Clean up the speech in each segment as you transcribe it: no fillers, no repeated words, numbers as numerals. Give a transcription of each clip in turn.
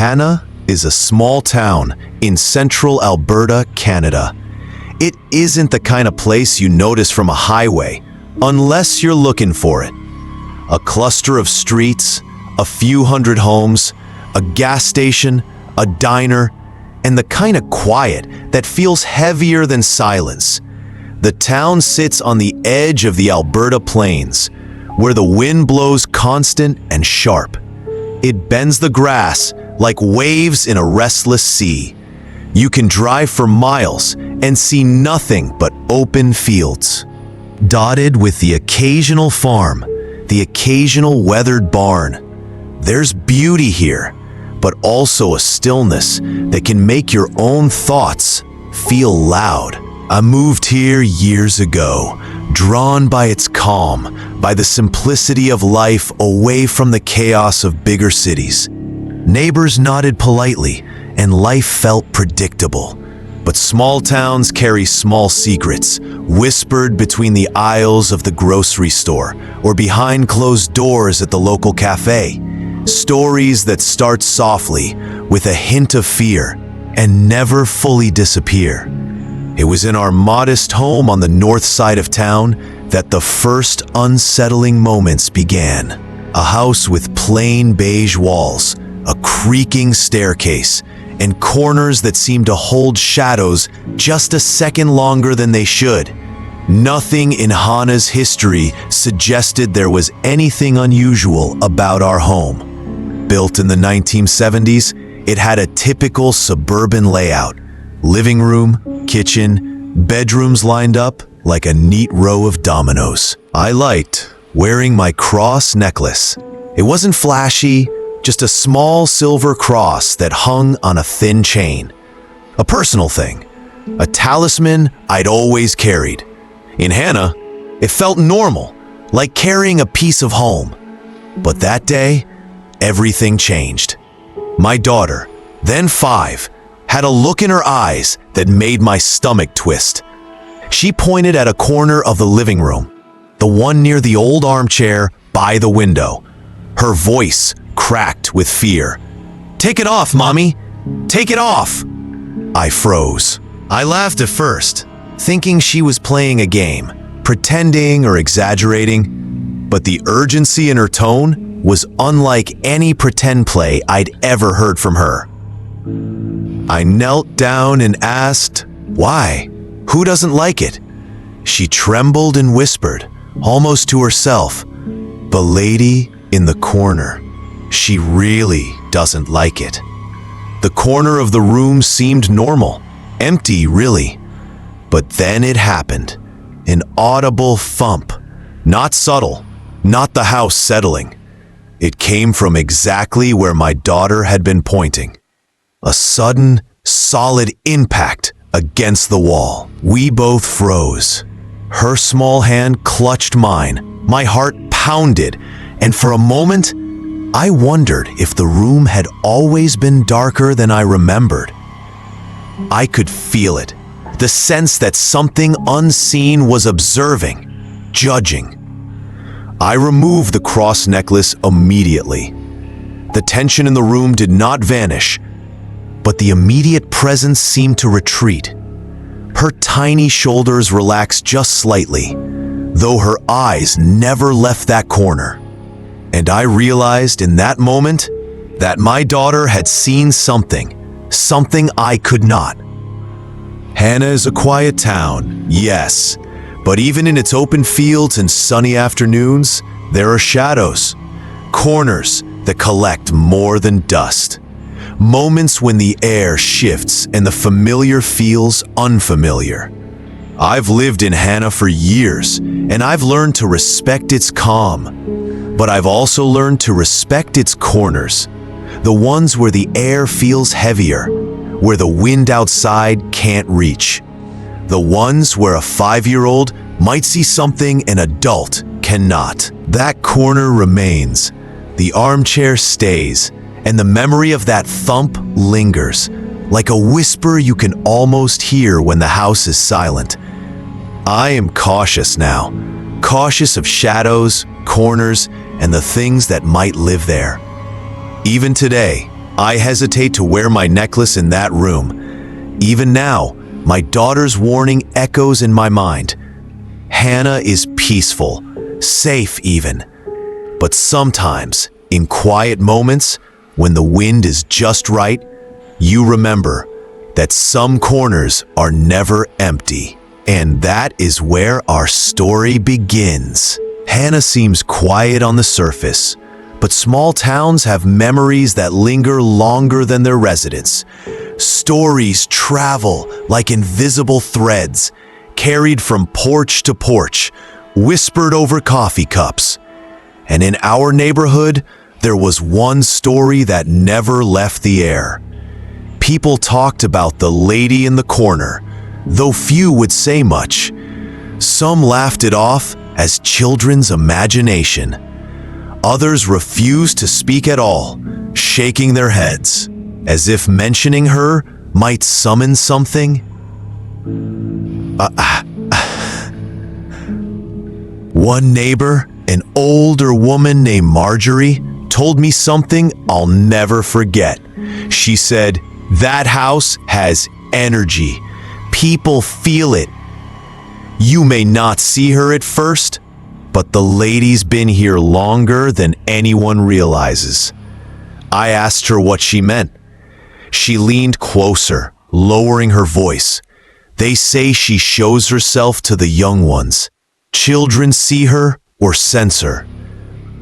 Hannah is a small town in central Alberta, Canada. It isn't the kind of place you notice from a highway, unless you're looking for it. A cluster of streets, a few hundred homes, a gas station, a diner, and the kind of quiet that feels heavier than silence. The town sits on the edge of the Alberta plains, where the wind blows constant and sharp. It bends the grass like waves in a restless sea. You can drive for miles and see nothing but open fields, dotted with the occasional farm, the occasional weathered barn. There's beauty here, but also a stillness that can make your own thoughts feel loud. I moved here years ago, drawn by its calm, by the simplicity of life away from the chaos of bigger cities. Neighbors nodded politely, and life felt predictable. But small towns carry small secrets, whispered between the aisles of the grocery store or behind closed doors at the local cafe. Stories that start softly, with a hint of fear, and never fully disappear. It was in our modest home on the north side of town that the first unsettling moments began. A house with plain beige walls, a creaking staircase, and corners that seemed to hold shadows just a second longer than they should. Nothing in Hannah's history suggested there was anything unusual about our home. Built in the 1970s, it had a typical suburban layout. Living room, kitchen, bedrooms lined up like a neat row of dominoes. I liked wearing my cross necklace. It wasn't flashy, just a small silver cross that hung on a thin chain. A personal thing, a talisman I'd always carried. In Hannah, it felt normal, like carrying a piece of home. But that day, everything changed. My daughter, then 5, had a look in her eyes that made my stomach twist. She pointed at a corner of the living room, the one near the old armchair by the window. Her voice cracked with fear. "Take it off, Mommy! Take it off!" I froze. I laughed at first, thinking she was playing a game, pretending or exaggerating, but the urgency in her tone was unlike any pretend play I'd ever heard from her. I knelt down and asked, "Why? Who doesn't like it?" She trembled and whispered, almost to herself, "The lady in the corner. She really doesn't like it." The corner of the room seemed normal, empty really. But then it happened. An audible thump. Not subtle, not the house settling. It came from exactly where my daughter had been pointing. A sudden, solid impact against the wall. We both froze. Her small hand clutched mine. My heart pounded, and for a moment, I wondered if the room had always been darker than I remembered. I could feel it, the sense that something unseen was observing, judging. I removed the cross necklace immediately. The tension in the room did not vanish, but the immediate presence seemed to retreat. Her tiny shoulders relaxed just slightly, though her eyes never left that corner. And I realized in that moment that my daughter had seen something I could not. Hannah is a quiet town, yes, but even in its open fields and sunny afternoons, there are shadows, corners that collect more than dust. Moments when the air shifts and the familiar feels unfamiliar. I've lived in Hannah for years, and I've learned to respect its calm. But I've also learned to respect its corners, the ones where the air feels heavier, where the wind outside can't reach, the ones where a 5-year-old might see something an adult cannot. That corner remains, the armchair stays, and the memory of that thump lingers, like a whisper you can almost hear when the house is silent. I am cautious now, cautious of shadows, corners, and the things that might live there. Even today, I hesitate to wear my necklace in that room. Even now, my daughter's warning echoes in my mind. Hannah is peaceful, safe even. But sometimes, in quiet moments, when the wind is just right, you remember that some corners are never empty. And that is where our story begins. Hannah seems quiet on the surface, but small towns have memories that linger longer than their residents. Stories travel like invisible threads, carried from porch to porch, whispered over coffee cups. And in our neighborhood, there was one story that never left the air. People talked about the lady in the corner, though few would say much. Some laughed it off as children's imagination. Others refused to speak at all, shaking their heads, as if mentioning her might summon something. One neighbor, an older woman named Marjorie, told me something I'll never forget. She said, "That house has energy. People feel it. You may not see her at first, but the lady's been here longer than anyone realizes." I asked her what she meant. She leaned closer, lowering her voice. "They say she shows herself to the young ones. Children see her or sense her.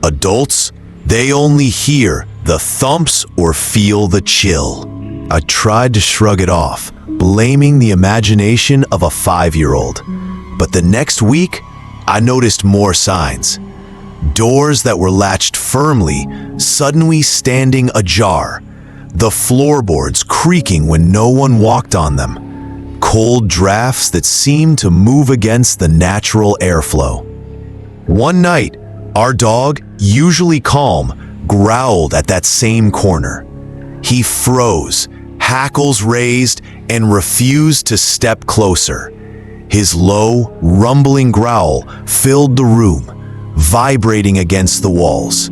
Adults, they only hear the thumps or feel the chill." I tried to shrug it off, blaming the imagination of a 5-year-old. But the next week, I noticed more signs. Doors that were latched firmly, suddenly standing ajar. The floorboards creaking when no one walked on them. Cold drafts that seemed to move against the natural airflow. One night, our dog, usually calm, growled at that same corner. He froze, hackles raised, and refused to step closer. His low, rumbling growl filled the room, vibrating against the walls.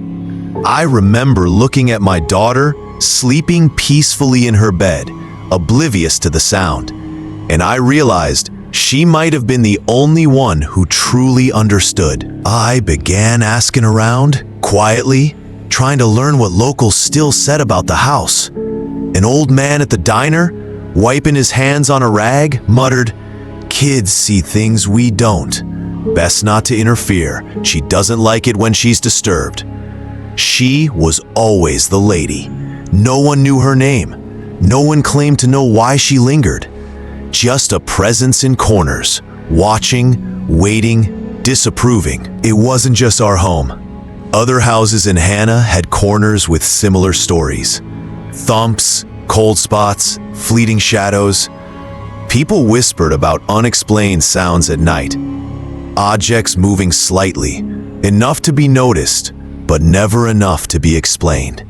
I remember looking at my daughter, sleeping peacefully in her bed, oblivious to the sound, and I realized she might have been the only one who truly understood. I began asking around, quietly, trying to learn what locals still said about the house. An old man at the diner, wiping his hands on a rag, muttered, "Kids see things we don't. Best not to interfere. She doesn't like it when she's disturbed." She was always the lady. No one knew her name. No one claimed to know why she lingered. Just a presence in corners, watching, waiting, disapproving. It wasn't just our home. Other houses in Hannah had corners with similar stories. Thumps, cold spots, fleeting shadows. People whispered about unexplained sounds at night. Objects moving slightly, enough to be noticed, but never enough to be explained.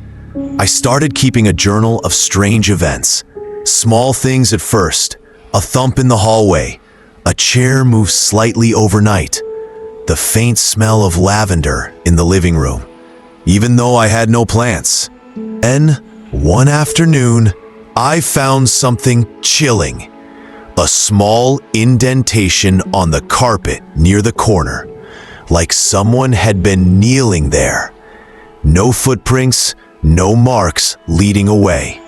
I started keeping a journal of strange events. Small things at first, a thump in the hallway, a chair moved slightly overnight, the faint smell of lavender in the living room, even though I had no plants. Then, one afternoon, I found something chilling. A small indentation on the carpet near the corner, like someone had been kneeling there. No footprints, no marks leading away.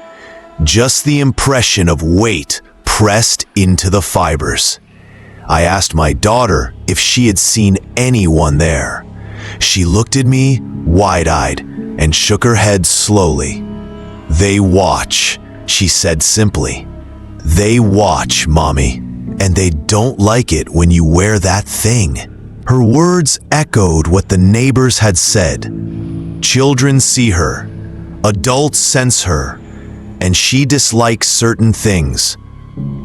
Just the impression of weight pressed into the fibers. I asked my daughter if she had seen anyone there. She looked at me, wide-eyed, and shook her head slowly. "They watch," she said simply. "They watch, Mommy, and they don't like it when you wear that thing." Her words echoed what the neighbors had said. Children see her, adults sense her, and she dislikes certain things.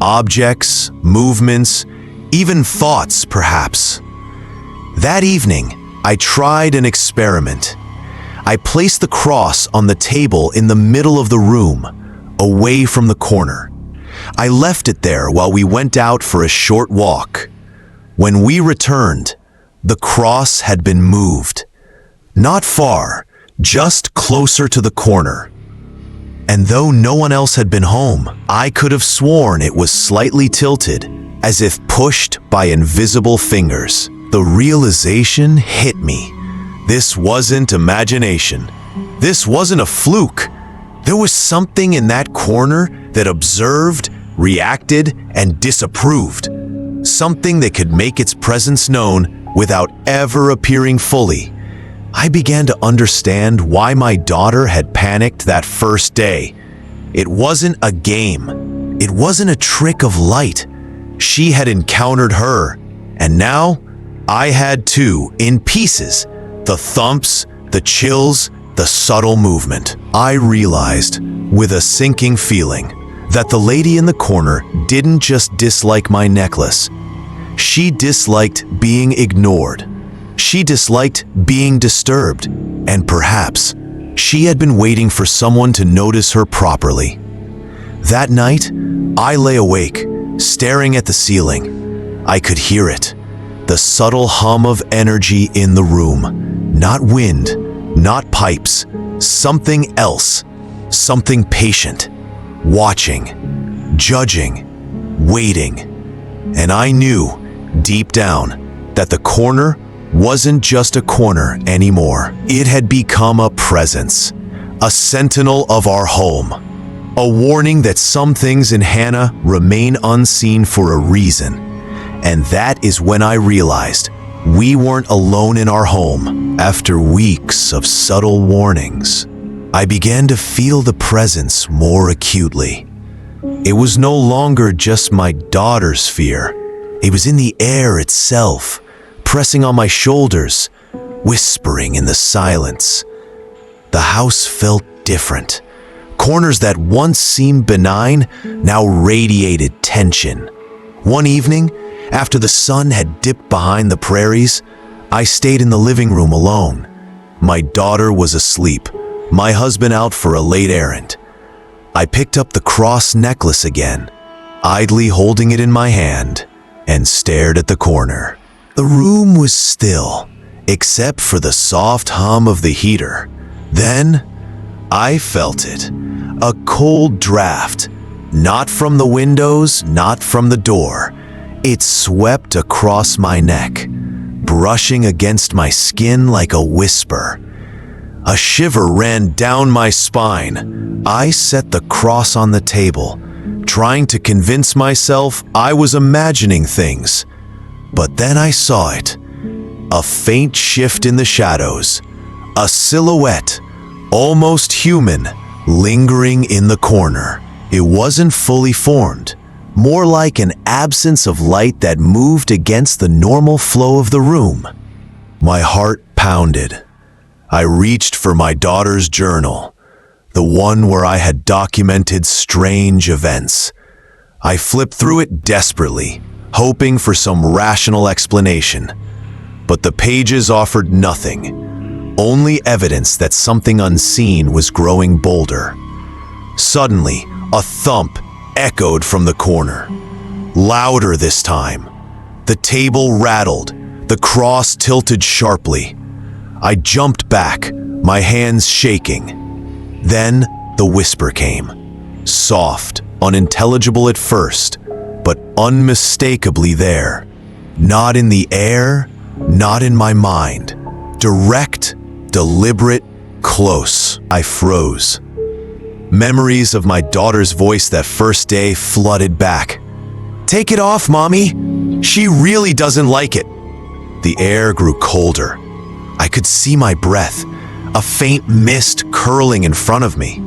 Objects, movements, even thoughts, perhaps. That evening, I tried an experiment. I placed the cross on the table in the middle of the room, away from the corner. I left it there while we went out for a short walk. When we returned, the cross had been moved. Not far, just closer to the corner. And though no one else had been home, I could have sworn it was slightly tilted, as if pushed by invisible fingers. The realization hit me. This wasn't imagination. This wasn't a fluke. There was something in that corner that observed, reacted, and disapproved. Something that could make its presence known without ever appearing fully. I began to understand why my daughter had panicked that first day. It wasn't a game. It wasn't a trick of light. She had encountered her, and now I had too, in pieces. The thumps, the chills, the subtle movement. I realized, with a sinking feeling, that the lady in the corner didn't just dislike my necklace. She disliked being ignored. She disliked being disturbed, and perhaps she had been waiting for someone to notice her properly. That night, I lay awake, staring at the ceiling. I could hear it, the subtle hum of energy in the room. Not wind, not pipes, something else, something patient, watching, judging, waiting. And I knew, deep down, that the corner wasn't just a corner anymore. It had become a presence, a sentinel of our home, a warning that some things in Hannah remain unseen for a reason. And that is when I realized we weren't alone in our home. After weeks of subtle warnings, I began to feel the presence more acutely. It was no longer just my daughter's fear. It was in the air itself, pressing on my shoulders, whispering in the silence. The house felt different. Corners that once seemed benign now radiated tension. One evening, after the sun had dipped behind the prairies, I stayed in the living room alone. My daughter was asleep, my husband out for a late errand. I picked up the cross necklace again, idly holding it in my hand, and stared at the corner. The room was still, except for the soft hum of the heater. Then, I felt it, a cold draft, not from the windows, not from the door. It swept across my neck, brushing against my skin like a whisper. A shiver ran down my spine. I set the cross on the table, trying to convince myself I was imagining things. But then I saw it. A faint shift in the shadows. A silhouette, almost human, lingering in the corner. It wasn't fully formed, more like an absence of light that moved against the normal flow of the room. My heart pounded. I reached for my daughter's journal, the one where I had documented strange events. I flipped through it desperately, hoping for some rational explanation. But the pages offered nothing, only evidence that something unseen was growing bolder. Suddenly, a thump echoed from the corner, louder this time. The table rattled, the cross tilted sharply. I jumped back, my hands shaking. Then the whisper came, soft, unintelligible at first, but unmistakably there. Not in the air, not in my mind. Direct, deliberate, close. I froze. Memories of my daughter's voice that first day flooded back. "Take it off, Mommy. She really doesn't like it." The air grew colder. I could see my breath, a faint mist curling in front of me.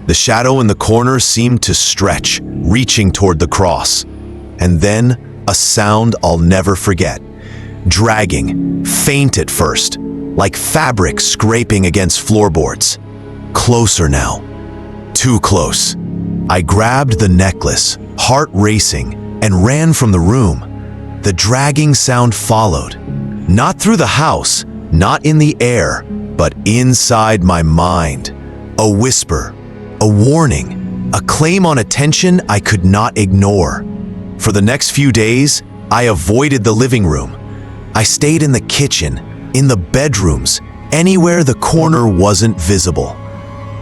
The shadow in the corner seemed to stretch, reaching toward the cross. And then a sound I'll never forget. Dragging, faint at first, like fabric scraping against floorboards. Closer now. Too close. I grabbed the necklace, heart racing, and ran from the room. The dragging sound followed. Not through the house, not in the air, but inside my mind. A whisper, a warning, a claim on attention I could not ignore. For the next few days, I avoided the living room. I stayed in the kitchen, in the bedrooms, anywhere the corner wasn't visible.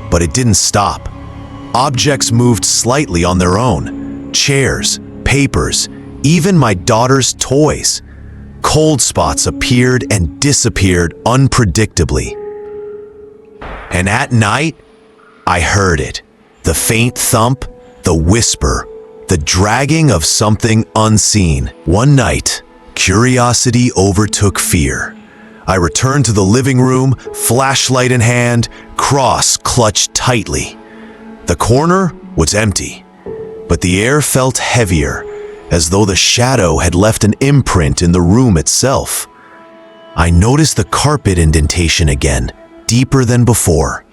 But it didn't stop. Objects moved slightly on their own. Chairs, papers, even my daughter's toys. Cold spots appeared and disappeared unpredictably. And at night, I heard it. The faint thump, the whisper, the dragging of something unseen. One night, curiosity overtook fear. I returned to the living room, flashlight in hand, cross clutched tightly. The corner was empty, but the air felt heavier, as though the shadow had left an imprint in the room itself. I noticed the carpet indentation again, deeper than before.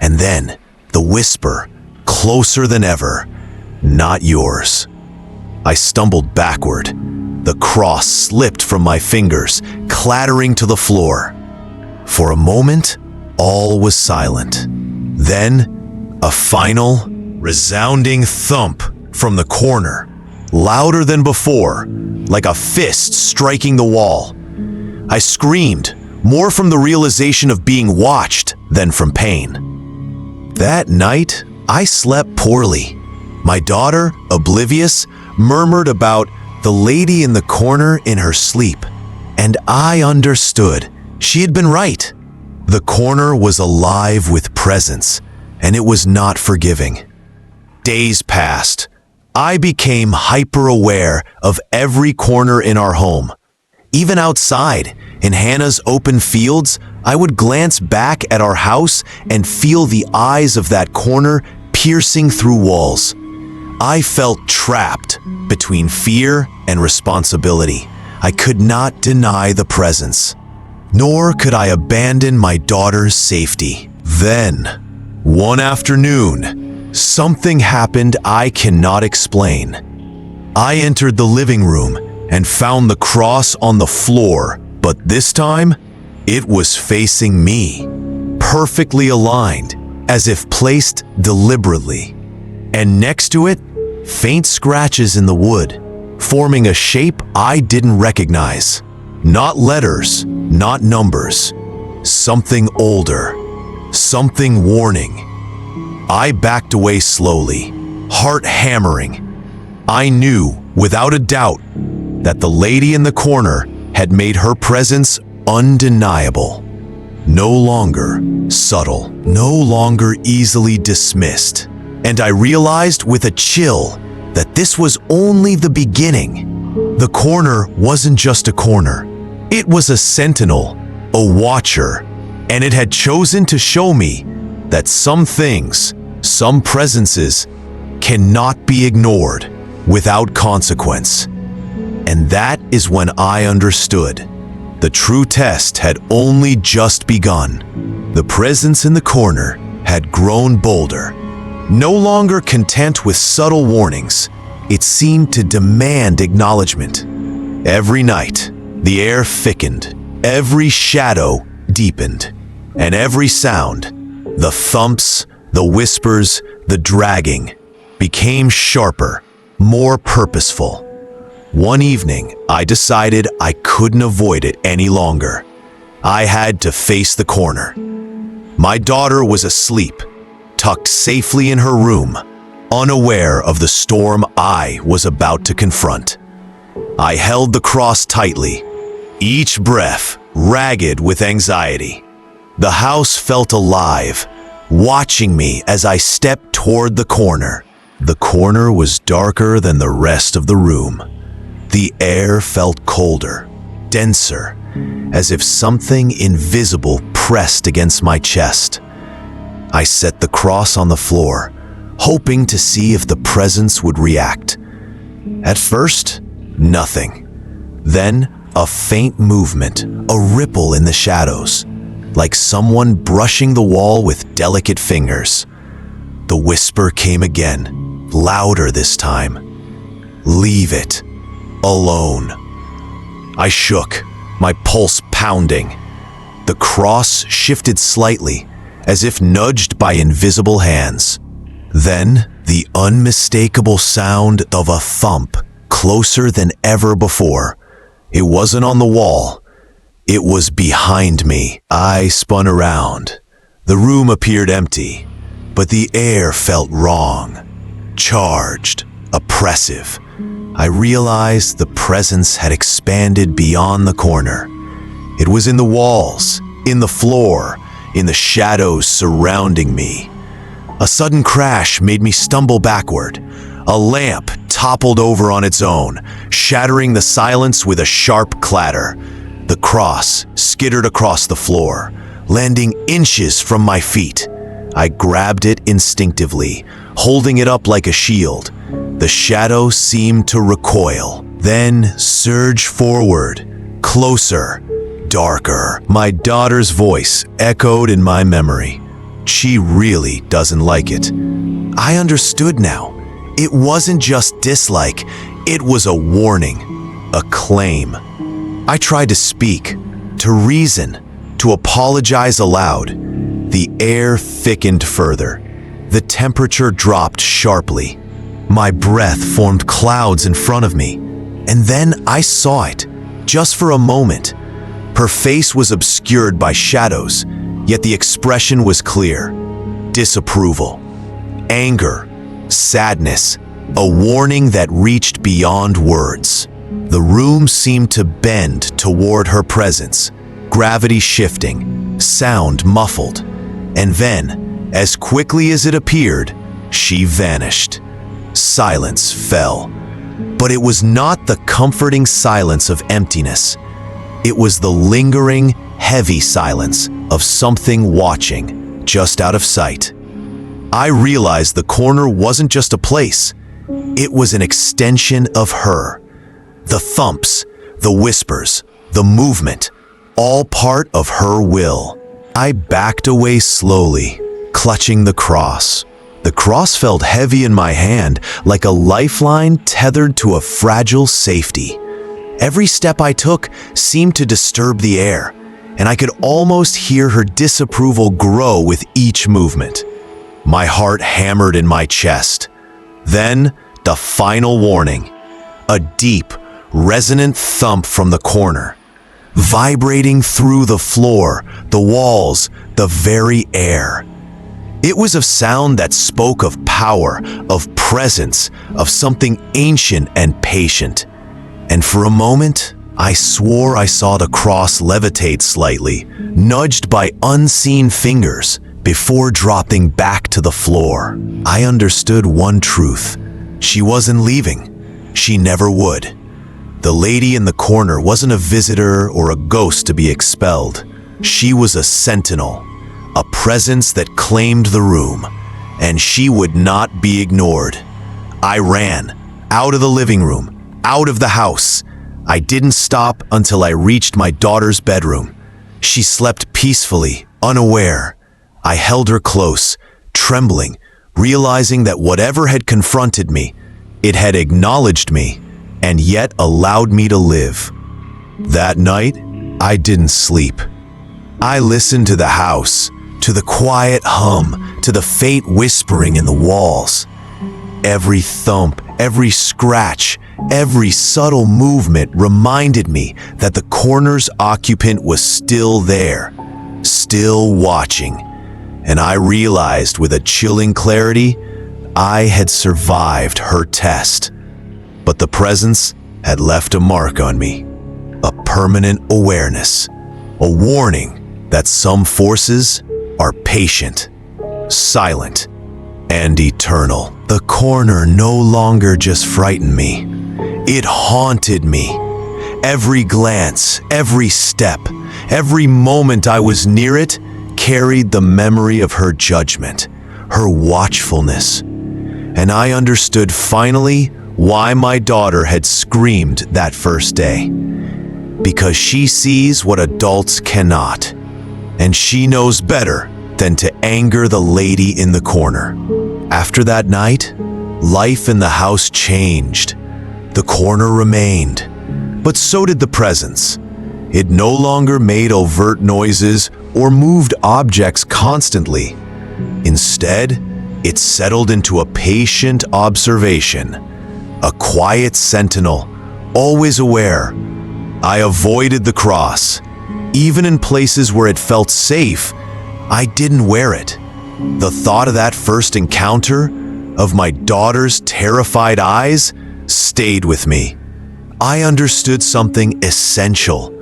And then, the whisper, closer than ever, "Not yours." I stumbled backward. The cross slipped from my fingers, clattering to the floor. For a moment, all was silent. Then, a final, resounding thump from the corner, louder than before, like a fist striking the wall. I screamed, more from the realization of being watched than from pain. That night, I slept poorly. My daughter, oblivious, murmured about the lady in the corner in her sleep, and I understood. She had been right. The corner was alive with presence, and it was not forgiving. Days passed. I became hyper-aware of every corner in our home. Even outside, in Hannah's open fields, I would glance back at our house and feel the eyes of that corner piercing through walls. I felt trapped between fear and responsibility. I could not deny the presence, nor could I abandon my daughter's safety. Then, one afternoon, something happened I cannot explain. I entered the living room and found the cross on the floor, but this time, it was facing me, perfectly aligned, as if placed deliberately. And next to it, faint scratches in the wood, forming a shape I didn't recognize. Not letters, not numbers. Something older, something warning. I backed away slowly, heart hammering. I knew, without a doubt, that the lady in the corner had made her presence undeniable. No longer subtle, no longer easily dismissed. And I realized with a chill that this was only the beginning. The corner wasn't just a corner. It was a sentinel, a watcher, and it had chosen to show me that some things, some presences, cannot be ignored without consequence. And that is when I understood. The true test had only just begun. The presence in the corner had grown bolder. No longer content with subtle warnings, it seemed to demand acknowledgement. Every night, the air thickened, every shadow deepened, and every sound, the thumps, the whispers, the dragging, became sharper, more purposeful. One evening, I decided I couldn't avoid it any longer. I had to face the corner. My daughter was asleep, tucked safely in her room, unaware of the storm I was about to confront. I held the cross tightly, each breath ragged with anxiety. The house felt alive, watching me as I stepped toward the corner. The corner was darker than the rest of the room. The air felt colder, denser, as if something invisible pressed against my chest. I set the cross on the floor, hoping to see if the presence would react. At first, nothing. Then, a faint movement, a ripple in the shadows, like someone brushing the wall with delicate fingers. The whisper came again, louder this time. "Leave it. Alone." I shook, my pulse pounding. The cross shifted slightly, as if nudged by invisible hands. Then, the unmistakable sound of a thump, closer than ever before. It wasn't on the wall. It was behind me. I spun around. The room appeared empty. but the air felt wrong, charged, oppressive. I realized the presence had expanded beyond the corner. It was in the walls, in the floor, in the shadows surrounding me. A sudden crash made me stumble backward. A lamp toppled over on its own, shattering the silence with a sharp clatter. The cross skittered across the floor, landing inches from my feet. I grabbed it instinctively, holding it up like a shield. The shadow seemed to recoil, then surge forward, closer, darker. My daughter's voice echoed in my memory. She really doesn't like it. I understood now. It wasn't just dislike, it was a warning, a claim. I tried to speak, to reason, to apologize aloud. The air thickened further. The temperature dropped sharply. My breath formed clouds in front of me. And then I saw it, just for a moment. Her face was obscured by shadows, yet the expression was clear. Disapproval, anger, sadness, a warning that reached beyond words. The room seemed to bend toward her presence, gravity shifting, sound muffled. And then, as quickly as it appeared, she vanished. Silence fell. But it was not the comforting silence of emptiness. It was the lingering, heavy silence of something watching, just out of sight. I realized the corner wasn't just a place. It was an extension of her. The thumps, the whispers, the movement, all part of her will. I backed away slowly, clutching the cross. The cross felt heavy in my hand, like a lifeline tethered to a fragile safety. Every step I took seemed to disturb the air, and I could almost hear her disapproval grow with each movement. My heart hammered in my chest. Then, the final warning. A deep, resonant thump from the corner, vibrating through the floor, the walls, the very air. It was a sound that spoke of power, of presence, of something ancient and patient. And for a moment, I swore I saw the cross levitate slightly, nudged by unseen fingers, before dropping back to the floor. I understood one truth. She wasn't leaving. She never would. The lady in the corner wasn't a visitor or a ghost to be expelled. She was a sentinel, a presence that claimed the room, and she would not be ignored. I ran, out of the living room, out of the house. I didn't stop until I reached my daughter's bedroom. She slept peacefully, unaware. I held her close, trembling, realizing that whatever had confronted me, it had acknowledged me, and yet allowed me to live. That night, I didn't sleep. I listened to the house, to the quiet hum, to the faint whispering in the walls. Every thump, every scratch, every subtle movement reminded me that the corner's occupant was still there, still watching. And I realized with a chilling clarity, I had survived her test. But the presence had left a mark on me, a permanent awareness, a warning that some forces are patient, silent, and eternal. The corner no longer just frightened me. It haunted me. Every glance, every step, every moment I was near it carried the memory of her judgment, her watchfulness. And I understood finally why my daughter had screamed that first day. Because she sees what adults cannot, and she knows better than to anger the lady in the corner. After that night, life in the house changed. The corner remained, but so did the presence. It no longer made overt noises or moved objects constantly. Instead, it settled into a patient observation, a quiet sentinel, always aware. I avoided the cross. Even in places where it felt safe, I didn't wear it. The thought of that first encounter, of my daughter's terrified eyes, stayed with me. I understood something essential.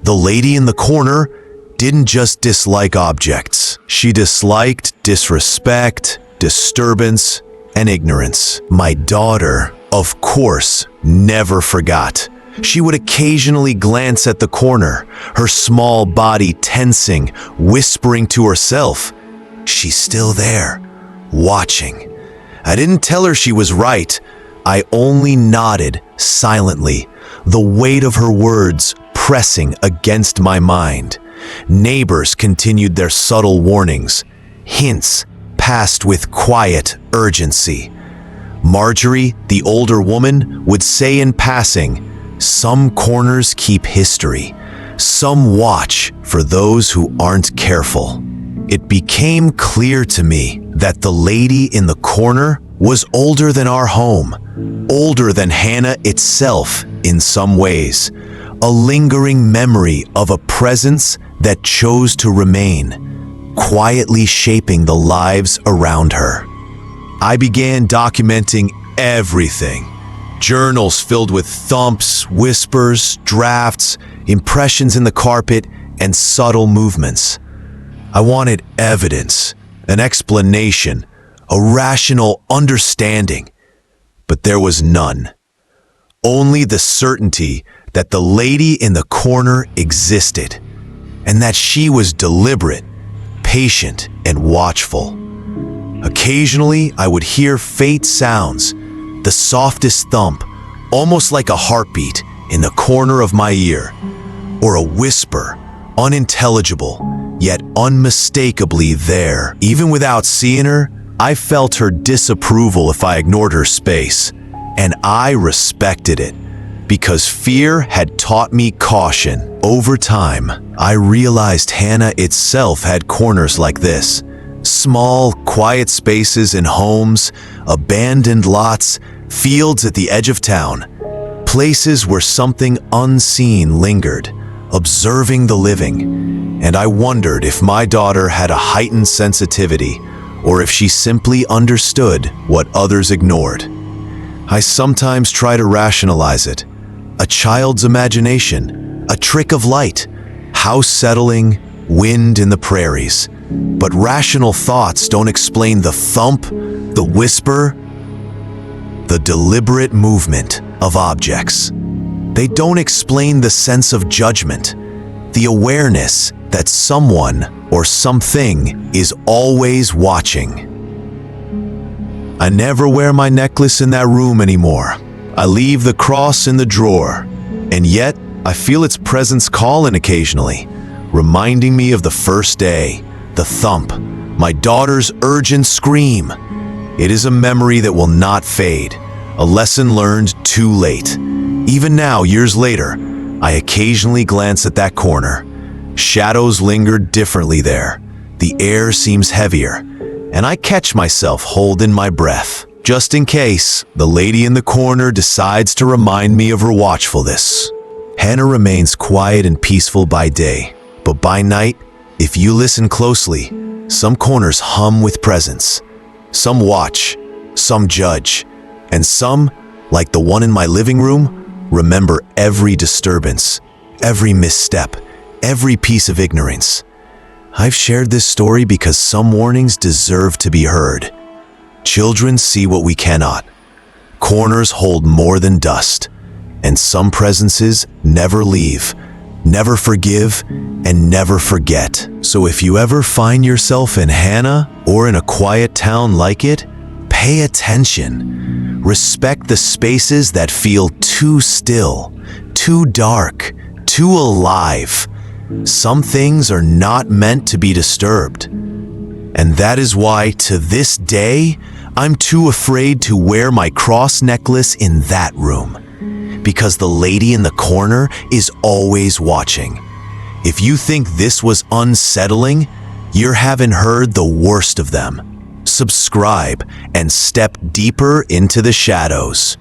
The lady in the corner didn't just dislike objects. She disliked disrespect, disturbance, and ignorance. My daughter, of course, never forgot. She would occasionally glance at the corner, her small body tensing, whispering to herself, "She's still there, watching." I didn't tell her she was right. I only nodded silently, the weight of her words pressing against my mind. Neighbors continued their subtle warnings. Hints passed with quiet urgency. Marjorie, the older woman, would say in passing, "Some corners keep history. Some watch for those who aren't careful." It became clear to me that the lady in the corner was older than our home, older than Hannah itself in some ways, a lingering memory of a presence that chose to remain, quietly shaping the lives around her. I began documenting everything. Journals filled with thumps, whispers, drafts, impressions in the carpet, and subtle movements. I wanted evidence, an explanation, a rational understanding, but there was none. Only the certainty that the lady in the corner existed, and that she was deliberate, patient, and watchful. Occasionally, I would hear faint sounds, the softest thump, almost like a heartbeat, in the corner of my ear, or a whisper, unintelligible, yet unmistakably there. Even without seeing her, I felt her disapproval if I ignored her space, and I respected it, because fear had taught me caution. Over time, I realized Hannah itself had corners like this. Small, quiet spaces in homes, abandoned lots, fields at the edge of town. Places where something unseen lingered, observing the living. And I wondered if my daughter had a heightened sensitivity, or if she simply understood what others ignored. I sometimes try to rationalize it. A child's imagination, a trick of light, house settling, wind in the prairies. But rational thoughts don't explain the thump, the whisper, the deliberate movement of objects. They don't explain the sense of judgment, the awareness that someone or something is always watching. I never wear my necklace in that room anymore. I leave the cross in the drawer, and yet I feel its presence calling occasionally, reminding me of the first day, the thump, my daughter's urgent scream. It is a memory that will not fade, a lesson learned too late. Even now, years later, I occasionally glance at that corner. Shadows linger differently there. The air seems heavier, and I catch myself holding my breath, just in case the lady in the corner decides to remind me of her watchfulness. Hannah remains quiet and peaceful by day, but by night, if you listen closely, some corners hum with presence. Some watch, some judge, and some, like the one in my living room, remember every disturbance, every misstep, every piece of ignorance. I've shared this story because some warnings deserve to be heard. Children see what we cannot. Corners hold more than dust, and some presences never leave, never forgive, and never forget. So if you ever find yourself in Hannah or in a quiet town like it, pay attention. Respect the spaces that feel too still, too dark, too alive. Some things are not meant to be disturbed. And that is why, to this day, I'm too afraid to wear my cross necklace in that room. Because the lady in the corner is always watching. If you think this was unsettling, you haven't heard the worst of them. Subscribe and step deeper into the shadows.